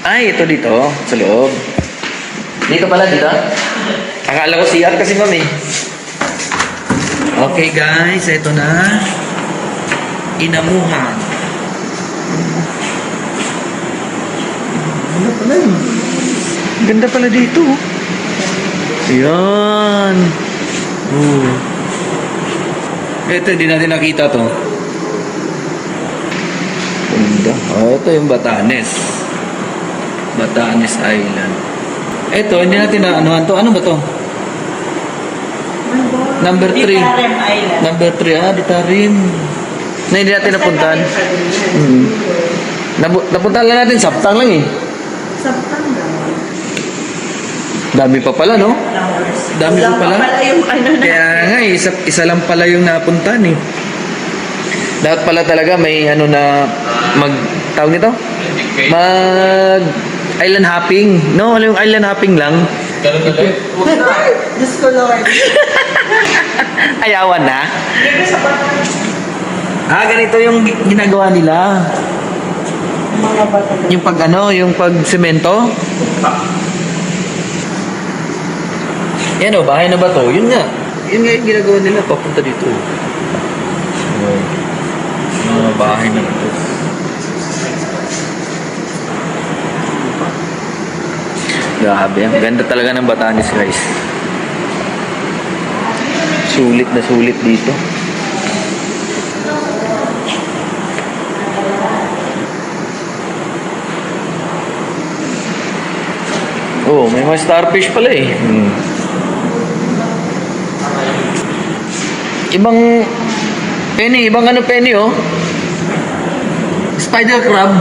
Ay, ito dito. Sa loob. Dito pala, dito. Akala ko CR kasi mami. Okay guys, ito na. Inamuhan. Ganda pala yun. Ganda pala dito. Ayan. Ito, hindi natin nakita to. Ganda. Ito yung Batanes. Batanes Island. Ito, hindi natin na anuhan to. Ano ba to? Number 3. Ditarem Island. Number 3, Ditarem. Na hindi natin napuntahan. Napuntahan lang natin, Saptang lang eh. Saptang lang. Dami pa pala, no? Dami pa pala. Yung ano na. Kaya nga, isa lang pala yung napuntahan eh. Dapat pala talaga may ano na tawag nito? Island hopping. No, yung island hopping lang. Diyos ko Lord. Ayawan na. Dito sa Ganito yung ginagawa nila. mga bata. Yung yung pag semento. Yan o, bahay na ba to? Yun nga. Yun nga yung ginagawa nila papunta dito. Mga bahay na ito. Grabe. Ang ganda talaga ng Batanes, guys. Sulit na sulit dito. Oh, may mga starfish pala eh. Ibang penny, penny oh. Spider crab.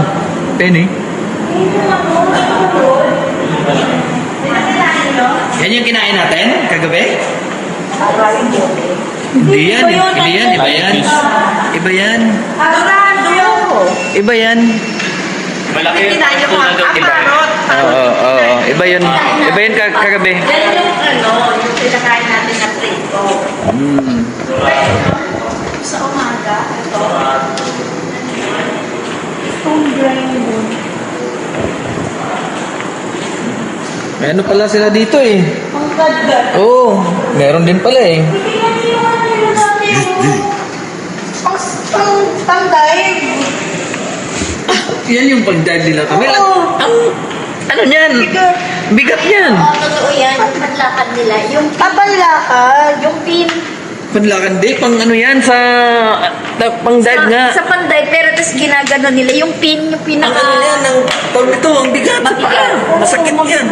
Penny. Yan yung kinain natin kagabi? Hindi yan. Iba yan. Iba yan. Iba yan. Malaki yung Aparot. Oo. Iba yun kagabi. Yan yung yung pinakain natin na prito. Sa umaga, ito. Itong grind. May ano pala sila dito eh. Ang ganda. Oo, meron din pala eh. Ang pang-dive. Yan yung pag-dive nila kami. Oo. Ano niyan? Bigat yan. totoo yan, yung panlakad nila. Yung Panlakad. yung pin Panlakan di, pang ano yan sa pang-dive nga. sa panday, pero tapos ginagano nila yung pin, yung Ang pinaka... ano yan, tawag ito, ang bigat sa paa. Masakit yan.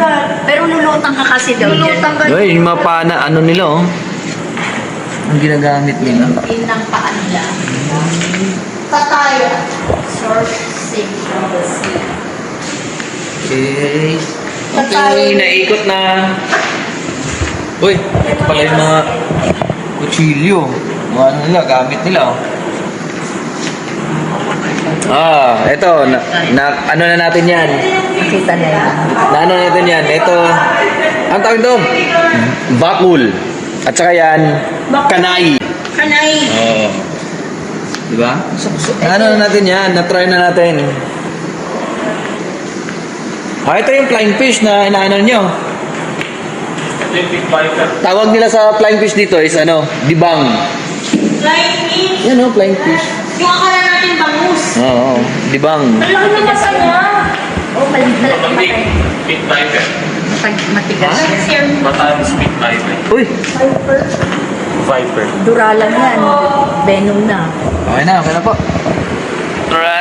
Pero lulutang ka kasi daw yan. Lulutang ka. Uy, yung mga paa na ano nila oh. Ang ginagamit nila. Yung pin ng paa nila. Tataya. Sourcing from the sea. Okay. Okay, naikot na. Uy, ito pala yung mga kutsilyo. Mga ano nila, gamit nila oh. Ito, ano na natin yan? Nakita na yan. Ano natin yan? Ito, ang tawag ito? Bakul. At saka yan, kanay. Kanay. Oo. Diba? Ano na natin yan? Na-try na natin. Ito yung flying fish na inaano nyo. Tawag nila sa flying fish dito is dibang. Flying fish. Yan flying fish. Yung akala natin bangus. Oo, dibang. Ang laki na masa niya. Oh, malaki. Pit viper. Matigas. Batanes pit viper. Uy! Viper. Dura lang yan. Venom na. Okay na po. Alright.